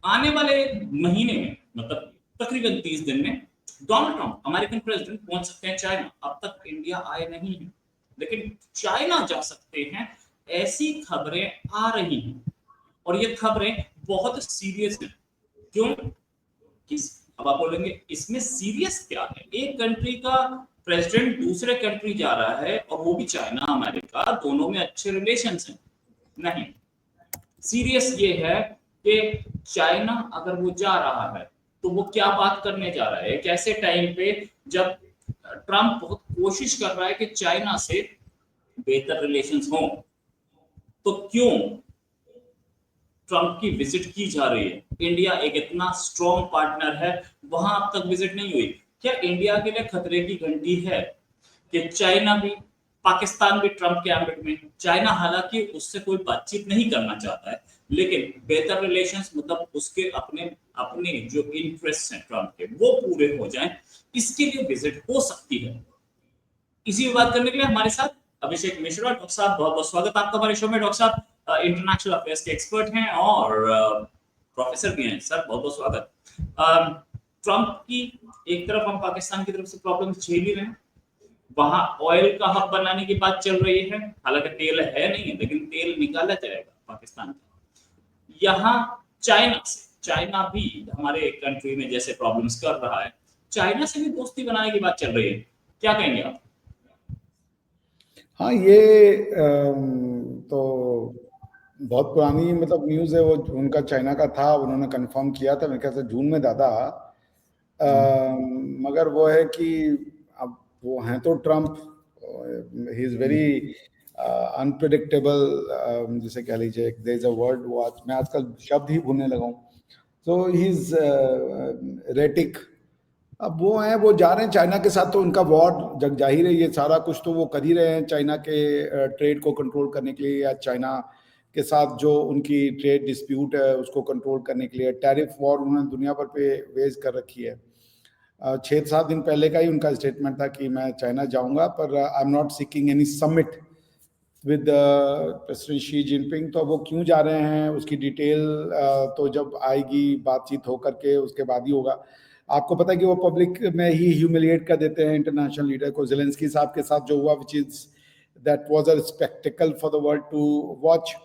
आने वाले महीने में, मतलब तकरीबन 30 दिन में, डोनाल्ड ट्रंप अमेरिकन प्रेसिडेंट पहुंच सकते हैं चाइना। अब तक इंडिया आए नहीं है, लेकिन चाइना जा सकते हैं, ऐसी खबरें आ रही हैं। और ये खबरें बहुत सीरियस हैं। क्यों? किस अब आप बोलेंगे इसमें सीरियस क्या है? एक कंट्री का प्रेसिडेंट दूसरे कंट्री जा रहा है, और वो भी चाइना अमेरिका दोनों में अच्छे रिलेशंस हैं। नहीं, सीरियस ये है कि चाइना अगर वो जा रहा है तो वो क्या बात करने जा रहा है एक ऐसे टाइम पे जब ट्रंप बहुत कोशिश कर रहा है कि चाइना से बेहतर रिलेशंस हो। तो क्यों ट्रंप की विजिट की जा रही है? इंडिया एक इतना स्ट्रॉन्ग पार्टनर है, वहां अब तक विजिट नहीं हुई। क्या इंडिया के लिए खतरे की घंटी है कि चाइना भी, पाकिस्तान भी ट्रंप के एम्बिट में? चाइना हालांकि उससे कोई बातचीत नहीं करना चाहता है, लेकिन बेहतर रिलेशंस, मतलब उसके अपने अपने जो इंटरेस्ट हैं ट्रंप के, वो पूरे हो जाएं, इसके लिए विजिट हो सकती है। इसी में बात करने के लिए हमारे साथ अभिषेक मिश्रा। डॉक्टर साहब, बहुत बहुत स्वागत आपका हमारे शो में। डॉक्टर साहब इंटरनेशनल अफेयर्स के एक्सपर्ट हैं और प्रोफेसर भी हैं। सर, बहुत बहुत स्वागत। ट्रंप की एक तरफ हम पाकिस्तान की तरफ से प्रॉब्लम झेल ही रहे हैं, वहां ऑयल का हब बनाने की बात चल रही है। हालांकि तेल है नहीं, लेकिन तेल निकाला जाएगा पाकिस्तान का। यहाँ चाइना भी हमारे कंट्री में जैसे प्रॉब्लम्स कर रहा है, चाइना से भी दोस्ती बनाने की बात चल रही है। क्या कहेंगे आप? हाँ, ये तो बहुत पुरानी मतलब न्यूज़ है। वो उनका चाइना का था, उन्होंने कंफर्म किया था मेरे ख्याल से जून में दादा। मगर वो है कि अब वो हैं तो Trump, he is very unpredictable, जिसे कह लीजिए, देयर इज अ वर्ड, वो आज मैं आजकल शब्द ही भूलने लगा हूँ। तो ही इज रेटिक। अब वो हैं, वो जा रहे हैं चाइना के साथ, तो उनका वॉर जग जाहिर है, ये सारा कुछ तो वो कर ही रहे हैं चाइना के ट्रेड को कंट्रोल करने के लिए, या चाइना के साथ जो उनकी ट्रेड डिस्प्यूट है उसको कंट्रोल करने के लिए। टैरिफ वॉर उन्होंने दुनिया भर पे वेज कर रखी है। 6-7 दिन पहले का ही उनका स्टेटमेंट था कि मैं चाइना जाऊंगा, पर I am not seeking any summit with president Xi Jinping. तो वो क्यों जा रहे हैं उसकी डिटेल तो जब आएगी, बातचीत होकर के उसके बाद ही होगा। आपको पता है कि वो पब्लिक में ही ह्यूमिलिएट कर देते हैं इंटरनेशनल लीडर को। जेलेंस्की साहब के साथ जो हुआ, which is that was a spectacle for the world to watch.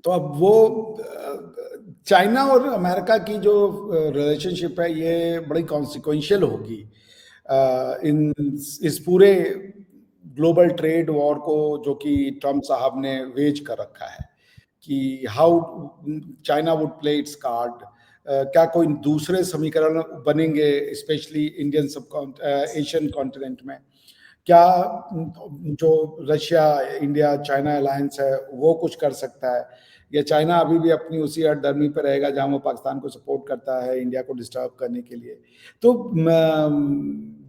तो अब वो चाइना और अमेरिका की जो रिलेशनशिप है, ये बड़ी कॉन्सिक्वेंशियल होगी इन इस पूरे ग्लोबल ट्रेड वॉर को, जो कि ट्रम्प साहब ने वेज कर रखा है, कि how China would play its card. क्या कोई दूसरे समीकरण बनेंगे, स्पेशली इंडियन सब एशियन कॉन्टिनेंट में? क्या जो रशिया इंडिया चाइना अलायंस है वो कुछ कर सकता है, या चाइना अभी भी अपनी उसी हठधर्मी पर रहेगा जहां वो पाकिस्तान को सपोर्ट करता है इंडिया को डिस्टर्ब करने के लिए? तो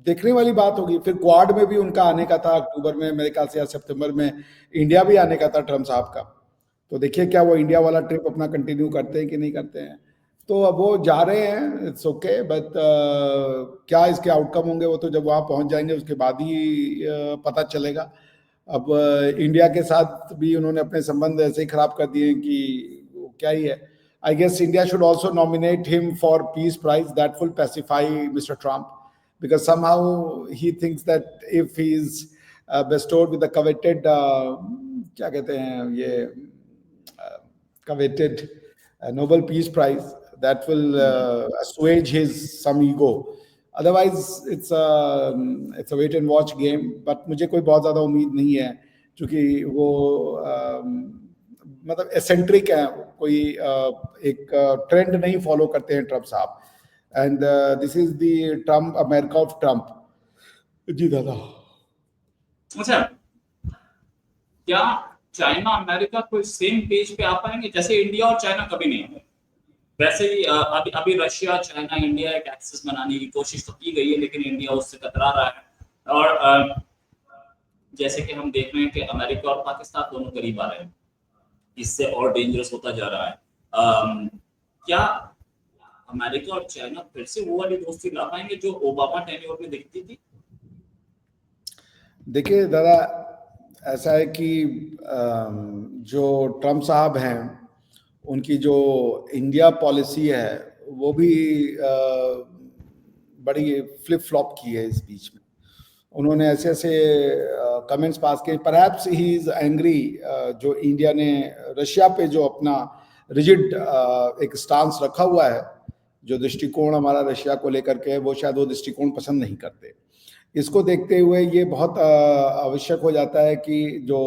देखने वाली बात होगी। फिर क्वाड में भी उनका आने का था अक्टूबर में, मेरे ख्याल से, या सितंबर में इंडिया भी आने का था ट्रम्प साहब का। तो देखिए क्या वो इंडिया वाला ट्रिप अपना कंटिन्यू करते हैं कि नहीं करते हैं। तो अब वो जा रहे हैं, इट्स ओके, बट क्या इसके आउटकम होंगे वो तो जब वहाँ पहुँच जाएंगे उसके बाद ही पता चलेगा। अब इंडिया के साथ भी उन्होंने अपने संबंध ऐसे ही खराब कर दिए कि वो क्या ही है। I guess India should also nominate him for peace prize, that will pacify mister Trump, because somehow he thinks that if he is bestowed with the coveted क्या कहते हैं ये coveted Nobel Peace Prize, that will assuage his some ego. Otherwise it's a wait and watch game, but मुझे कोई बहुत ज़्यादा उम्मीद नहीं है, क्योंकि वो मतलब एसेंट्रिक है, कोई एक ट्रेंड नहीं फॉलो करते हैं ट्रम्प साहब। And this is the Trump, America of Trump. जी दादा। अच्छा, क्या चाइना अमेरिका कोई सेम पेज पे आ पाएंगे जैसे इंडिया और चाइना कभी नहीं हुए? वैसे ही अभी अभी रशिया चाइना इंडिया एक एक्सेस बनाने की कोशिश तो की गई है, लेकिन इंडिया उससे कतरा रहा है। और जैसे कि हम देख रहे हैं कि अमेरिका और पाकिस्तान दोनों करीब आ रहे हैं, इससे और डेंजरस होता जा रहा है। क्या अमेरिका और चाइना फिर से वो वाली दोस्ती ला पाएंगे जो ओबामा टेन्योर में दिखती थी? देखिए दादा, ऐसा है कि जो ट्रम्प साहब हैं उनकी जो इंडिया पॉलिसी है वो भी बड़ी फ्लिप फ्लॉप की है इस बीच में। उन्होंने ऐसे ऐसे कमेंट्स पास किए, परहैप्स ही इज एंग्री जो इंडिया ने रशिया पे जो अपना रिजिड एक स्टांस रखा हुआ है, जो दृष्टिकोण हमारा रशिया को लेकर के है, वो शायद वो दृष्टिकोण पसंद नहीं करते। इसको देखते हुए ये बहुत आवश्यक हो जाता है कि जो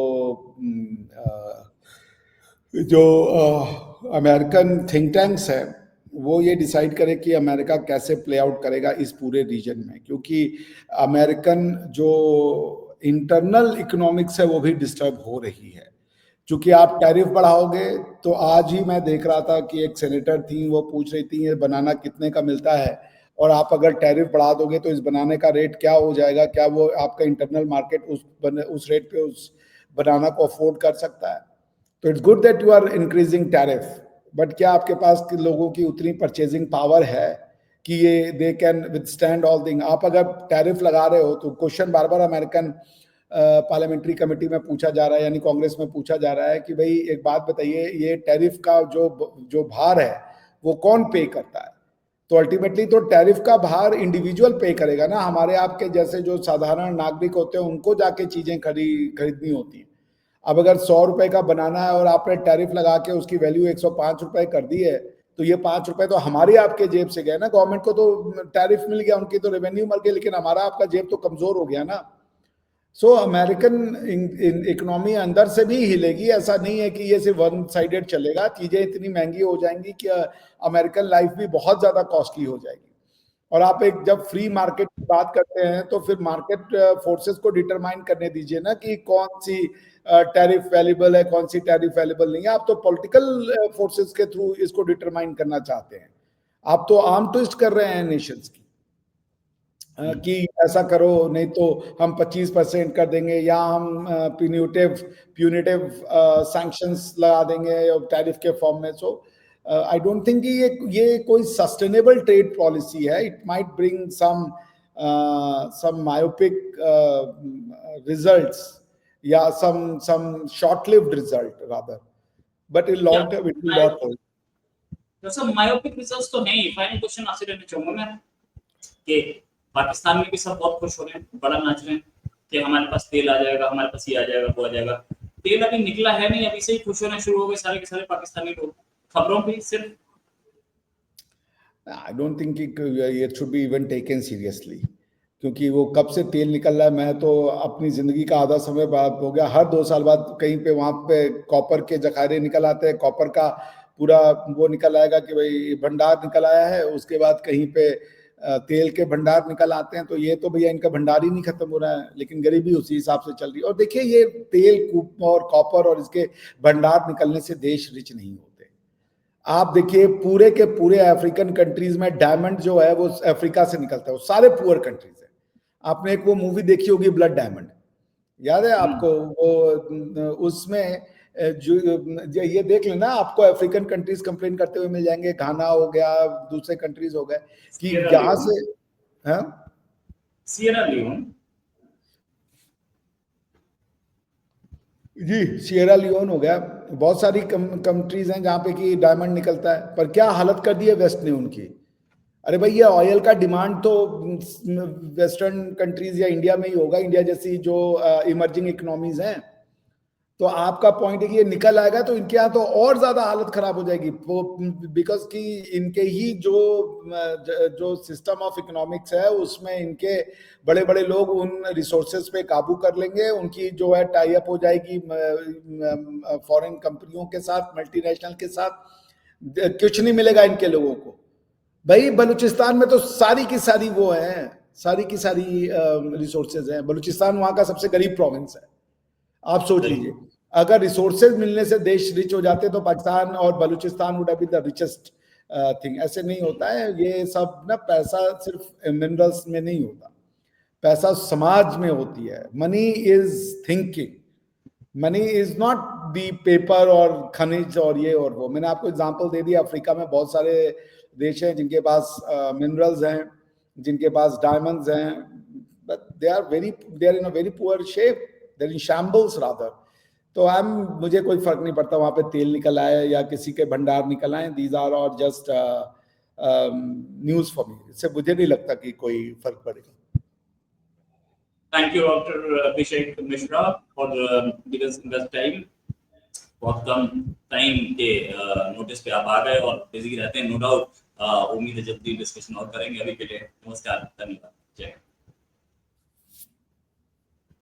अमेरिकन थिंक टैंक्स है वो ये डिसाइड करे कि अमेरिका कैसे प्ले आउट करेगा इस पूरे रीजन में, क्योंकि अमेरिकन जो इंटरनल इकोनॉमिक्स है वो भी डिस्टर्ब हो रही है। क्योंकि आप टैरिफ बढ़ाओगे तो आज ही मैं देख रहा था कि एक सेनेटर थी, वो पूछ रही थी ये बनाना कितने का मिलता है, और आप अगर टैरिफ बढ़ा दोगे तो इस बनाने का रेट क्या हो जाएगा, क्या वो आपका इंटरनल मार्केट उस रेट पे उस बनाना को अफोर्ड कर सकता है। तो it's good that you are increasing tariff, but क्या आपके पास के लोगों की उतनी परचेजिंग पावर है कि ये they can withstand all thing. आप अगर टैरिफ लगा रहे हो तो क्वेश्चन बार बार अमेरिकन पार्लियामेंट्री कमेटी में पूछा जा रहा है, यानी कांग्रेस में पूछा जा रहा है कि भाई एक बात बताइए, ये टैरिफ का जो भार है वो कौन पे करता है। तो अल्टीमेटली तो टैरिफ का भार इंडिविजुअल पे करेगा ना, हमारे आपके जैसे जो साधारण नागरिक होते हैं उनको जाके चीजें खरीदनी होती हैं। अब अगर 100 रुपए का बनाना है और आपने टैरिफ लगा के उसकी वैल्यू 105 रुपए कर दी है, तो ये 5 रुपए तो हमारी आपके जेब से गए ना। गवर्नमेंट को तो टैरिफ मिल गया, उनकी तो रेवेन्यू मर गई, लेकिन हमारा आपका जेब तो कमजोर हो गया ना। सो अमेरिकन इकोनॉमी अंदर से भी हिलेगी, ऐसा नहीं है कि ये सिर्फ वन साइडेड चलेगा। चीजें इतनी महंगी हो जाएंगी कि अमेरिकन लाइफ भी बहुत ज्यादा कॉस्टली हो जाएगी। और आप एक जब फ्री मार्केट की बात करते हैं तो फिर मार्केट फोर्सेस को डिटरमाइन करने दीजिए ना कि कौन सी टैरिफ वैल्यूबल है, कौन सी टैरिफ वैल्यूबल नहीं है। आप तो पॉलिटिकल फोर्सेस के थ्रू इसको डिटरमाइन करना चाहते हैं। आप तो आर्म ट्विस्ट कर रहे हैं नेशंस की कि ऐसा करो नहीं तो हम 25% कर देंगे, या हम प्यूनिटिव सैंक्शंस लगा देंगे टैरिफ के फॉर्म में। सो आई डोंट थिंक कि ये कोई सस्टेनेबल ट्रेड पॉलिसी है। It might bring some myopic results या some short lived result rather, but in long term it will not hold. वैसे मायोपिक रिजल्ट्स तो नहीं। फाइनल क्वेश्चन आपसे लेना चाहूंगा मैं कि पाकिस्तान में भी सब बहुत खुश हो रहे हैं, बड़ा नाच रहे हैं कि हमारे पास तेल आ जाएगा, हमारे पास ये आ जाएगा, वो आ जाएगा। तेल अभी निकला है नहीं, अभी से ही खुश होना शुरू हो गए सारे के सारे पाकिस्तानी लोग, खबरों पे सिर्फ। I don't think it should be even taken seriously, क्योंकि वो कब से तेल निकल रहा है। मैं तो अपनी जिंदगी का आधा समय बाद हो गया, हर 2 साल बाद कहीं पे वहां पे कॉपर के जखारे निकल आते हैं, कॉपर का पूरा वो निकल आएगा कि भाई भंडार निकल आया है। उसके बाद कहीं पे तेल के भंडार निकल आते हैं। तो ये तो भैया इनका भंडार ही नहीं खत्म हो रहा है, लेकिन गरीबी उसी हिसाब से चल रही है। और देखिए ये तेल और कॉपर और इसके भंडार निकलने से देश रिच नहीं होते। आप देखिए पूरे के पूरे अफ्रीकन कंट्रीज में डायमंड जो है वो अफ्रीका से निकलता है, वो सारे पुअर कंट्रीज है। आपने एक वो मूवी देखी होगी ब्लड डायमंड, याद है आपको? वो उसमें जो ये देख लेना, आपको अफ्रीकन कंट्रीज कंप्लेन करते हुए मिल जाएंगे, घाना हो गया, दूसरे कंट्रीज हो गए, कि यहाँ से सियरा लियोन, जी सियरा लियोन हो गया, बहुत सारी कंट्रीज हैं जहाँ पे कि डायमंड निकलता है। पर क्या हालत कर दी है वेस्ट ने उनकी। अरे भाई ये ऑयल का डिमांड तो वेस्टर्न कंट्रीज या इंडिया में ही होगा, इंडिया जैसी जो इमर्जिंग इकोनॉमीज हैं। तो आपका पॉइंट है कि ये निकल आएगा तो इनके यहाँ तो और ज्यादा हालत खराब हो जाएगी, बिकॉज कि इनके ही जो सिस्टम ऑफ इकोनॉमिक्स है उसमें इनके बड़े बड़े लोग उन रिसोर्सेज पे काबू कर लेंगे। उनकी जो है टाई अप हो जाएगी फॉरेन कंपनियों के साथ, मल्टीनेशनल के साथ। कुछ नहीं मिलेगा इनके लोगों को। भाई बलूचिस्तान में तो सारी की सारी वो है, सारी की सारी रिसोर्सेज हैं। बलूचिस्तान वहां का सबसे गरीब प्रोविंस है। आप सोच लीजिए, अगर रिसोर्सेज मिलने से देश रिच हो जाते तो पाकिस्तान और Balochistan would have been the richest thing. ऐसे नहीं होता है ये सब ना, पैसा सिर्फ मिनरल्स में नहीं होता, पैसा समाज में होती है। Money is thinking, money is not the paper और खनिज और ये और वो। मैंने आपको एग्जांपल दे दिया, अफ्रीका में बहुत सारे देश हैं जिनके पास मिनरल्स हैं, जिनके पास डायमंड्स हैं, but they are in a very poor shape, they're in shambles rather, तो मुझे कोई फर्क नहीं पड़ता वहां पे तेल निकल आए या किसी के भंडार निकल आए, दीज आर और जस्ट न्यूज फॉर मी। इससे मुझे नहीं लगता कि कोई फर्क पड़ेगा। Thank you doctor Abhishek Mishra for giving us time. बहुत कम टाइम के नोटिस पे आप आ गए और बिजी रहते हैं नो डाउट। उम्मीद है जल्दी डिस्कशन और करेंगे। अभी के लिए नमस्कार, धन्यवाद, जय हिंद।